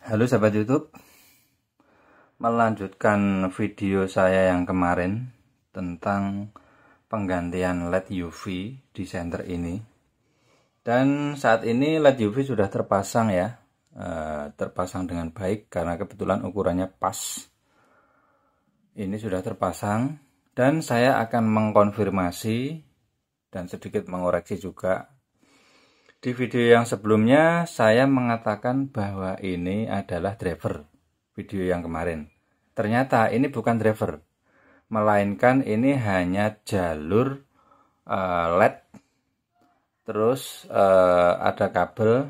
Halo sahabat YouTube, melanjutkan video saya yang kemarin tentang penggantian LED UV di senter ini. Dan saat ini LED UV sudah terpasang ya, terpasang dengan baik karena kebetulan ukurannya pas. Ini sudah terpasang dan saya akan mengkonfirmasi dan sedikit mengoreksi juga. Di video yang sebelumnya saya mengatakan bahwa ini adalah driver, video yang kemarin. Ternyata ini bukan driver, melainkan ini hanya jalur LED. Terus ada kabel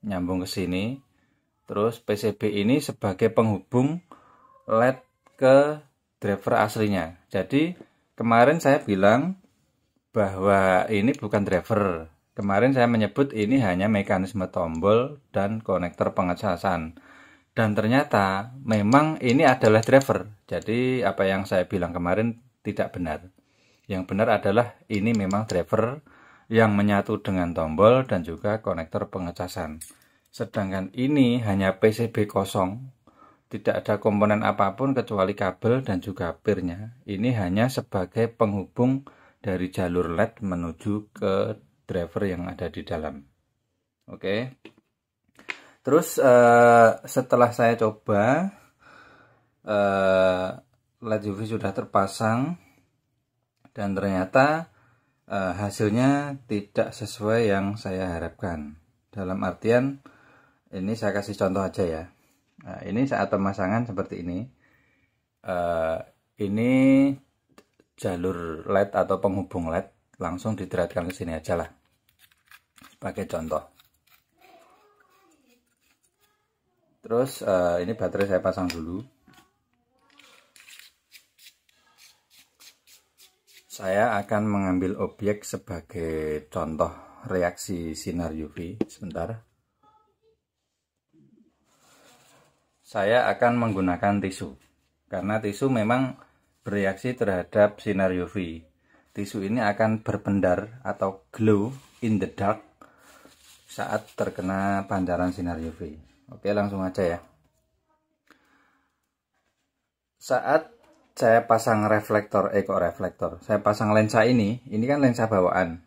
nyambung ke sini. Terus PCB ini sebagai penghubung LED ke driver aslinya. Jadi kemarin saya bilang bahwa ini bukan driver. Kemarin saya menyebut ini hanya mekanisme tombol dan konektor pengecasan. Dan ternyata memang ini adalah driver. Jadi apa yang saya bilang kemarin tidak benar. Yang benar adalah ini memang driver yang menyatu dengan tombol dan juga konektor pengecasan. Sedangkan ini hanya PCB kosong. Tidak ada komponen apapun kecuali kabel dan juga pirnya. Ini hanya sebagai penghubung dari jalur LED menuju ke driver yang ada di dalam. Oke. Terus setelah saya coba LED UV sudah terpasang dan ternyata hasilnya tidak sesuai yang saya harapkan. Dalam artian ini saya kasih contoh aja ya. Nah, ini saat pemasangan seperti ini. Ini jalur LED atau penghubung LED langsung diteratkan ke sini aja lah. Sebagai contoh. Terus ini baterai saya pasang dulu. Saya akan mengambil objek sebagai contoh reaksi sinar UV. Sebentar. Saya akan menggunakan tisu. Karena tisu memang bereaksi terhadap sinar UV. Tisu ini akan berpendar atau glow in the dark saat terkena pancaran sinar UV. Oke, langsung aja ya. Saat saya pasang reflektor, saya pasang lensa ini kan lensa bawaan.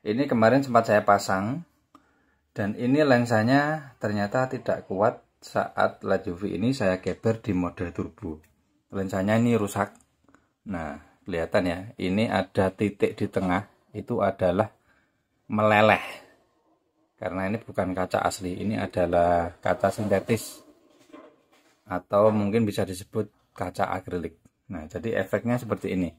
Ini kemarin sempat saya pasang dan ini lensanya ternyata tidak kuat saat LED UV ini saya geber di mode turbo. Lensanya ini rusak. Nah, kelihatan ya, ini ada titik di tengah, itu adalah meleleh. Karena ini bukan kaca asli, ini adalah kaca sintetis. Atau mungkin bisa disebut kaca akrilik. Nah, jadi efeknya seperti ini.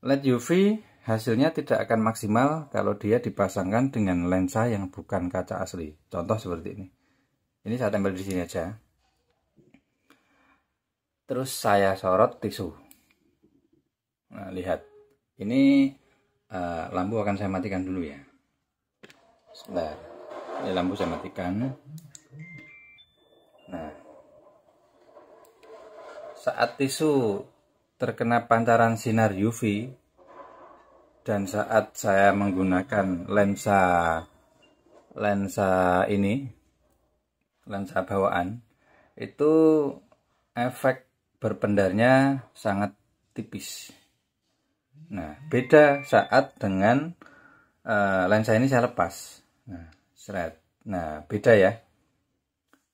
LED UV hasilnya tidak akan maksimal kalau dia dipasangkan dengan lensa yang bukan kaca asli. Contoh seperti ini. Ini saya tempel di sini aja. Terus saya sorot tisu. Nah, lihat. Ini lampu akan saya matikan dulu ya. Sebentar. Ini lampu saya matikan. Nah. Saat tisu terkena pancaran sinar UV dan saat saya menggunakan lensa ini, lensa bawaan, itu efek berpendarnya sangat tipis. Nah, beda saat dengan lensa ini saya lepas. Nah, seret. Nah, beda ya.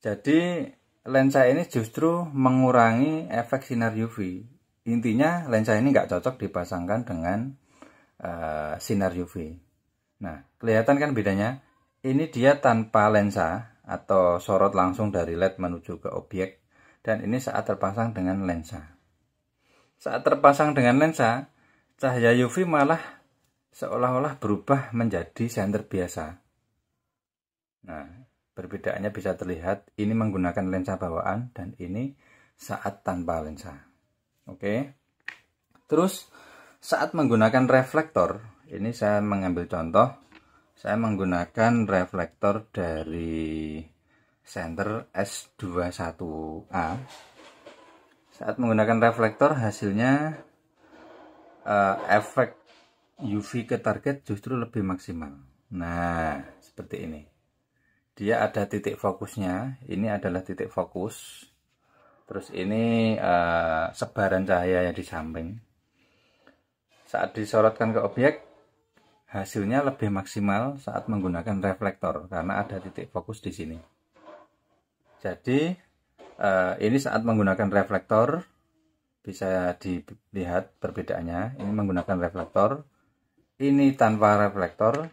Jadi lensa ini justru mengurangi efek sinar UV. Intinya lensa ini nggak cocok dipasangkan dengan sinar UV. Nah, kelihatan kan bedanya? Ini dia tanpa lensa atau sorot langsung dari LED menuju ke objek. Dan ini saat terpasang dengan lensa. Saat terpasang dengan lensa, cahaya UV malah seolah-olah berubah menjadi senter biasa. Nah, perbedaannya bisa terlihat, ini menggunakan lensa bawaan dan ini saat tanpa lensa. Oke. Terus saat menggunakan reflektor, ini saya mengambil contoh, saya menggunakan reflektor dari senter S21A. Saat menggunakan reflektor hasilnya efek UV ke target justru lebih maksimal. Nah, seperti ini. dia ada titik fokusnya. Ini adalah titik fokus. Terus ini sebaran cahaya di samping. Saat disorotkan ke objek, hasilnya lebih maksimal saat menggunakan reflektor karena ada titik fokus di sini. Jadi ini saat menggunakan reflektor bisa dilihat perbedaannya. Ini menggunakan reflektor, ini tanpa reflektor,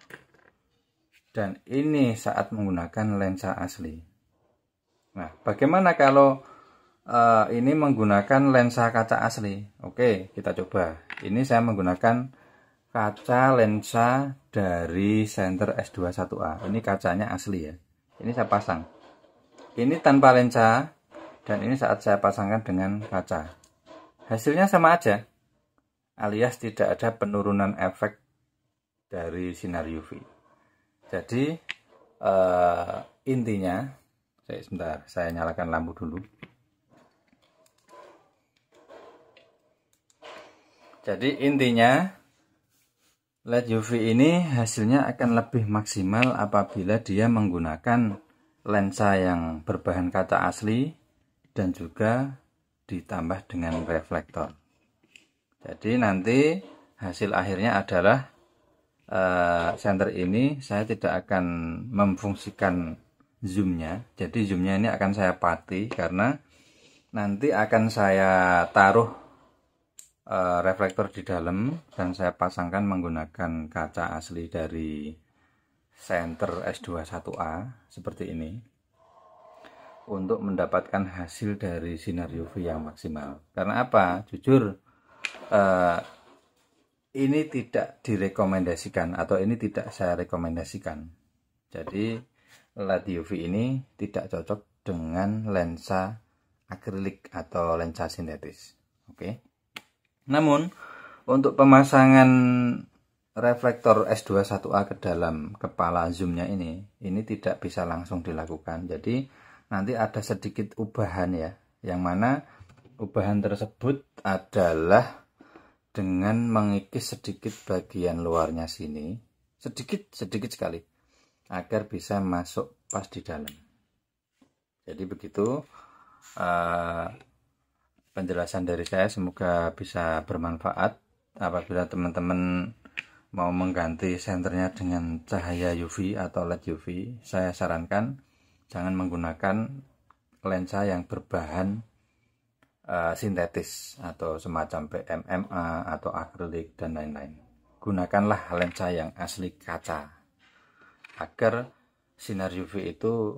dan ini saat menggunakan lensa asli. Nah, bagaimana kalau ini menggunakan lensa kaca asli? Oke, kita coba. Ini saya menggunakan kaca lensa dari Center S21A. Ini kacanya asli ya. Ini saya pasang. Ini tanpa lensa, dan ini saat saya pasangkan dengan kaca. Hasilnya sama aja, alias tidak ada penurunan efek dari sinar UV. Jadi intinya, sebentar, saya nyalakan lampu dulu. Jadi intinya, LED UV ini hasilnya akan lebih maksimal apabila dia menggunakan lensa yang berbahan kaca asli dan juga ditambah dengan reflektor. Jadi nanti hasil akhirnya adalah senter ini saya tidak akan memfungsikan zoomnya. Jadi zoomnya ini akan saya pati karena nanti akan saya taruh reflektor di dalam dan saya pasangkan menggunakan kaca asli dari Center S21A seperti ini untuk mendapatkan hasil dari sinar UV yang maksimal. Karena apa? Jujur ini tidak direkomendasikan atau ini tidak saya rekomendasikan. Jadi LED UV ini tidak cocok dengan lensa akrilik atau lensa sintetis. Oke. Namun untuk pemasangan reflektor S21A ke dalam kepala zoomnya ini tidak bisa langsung dilakukan. Jadi nanti ada sedikit ubahan ya, yang mana ubahan tersebut adalah dengan mengikis sedikit bagian luarnya sini, sedikit sekali, agar bisa masuk pas di dalam. Jadi begitu penjelasan dari saya, semoga bisa bermanfaat. Apabila teman-teman mau mengganti senternya dengan cahaya UV atau LED UV, saya sarankan jangan menggunakan lensa yang berbahan sintetis atau semacam PMMA atau akrilik dan lain-lain. Gunakanlah lensa yang asli kaca agar sinar UV itu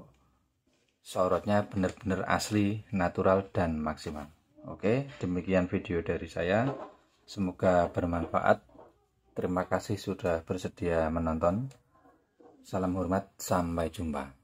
sorotnya benar-benar asli, natural, dan maksimal. Oke, demikian video dari saya. Semoga bermanfaat. Terima kasih sudah bersedia menonton. Salam hormat, sampai jumpa.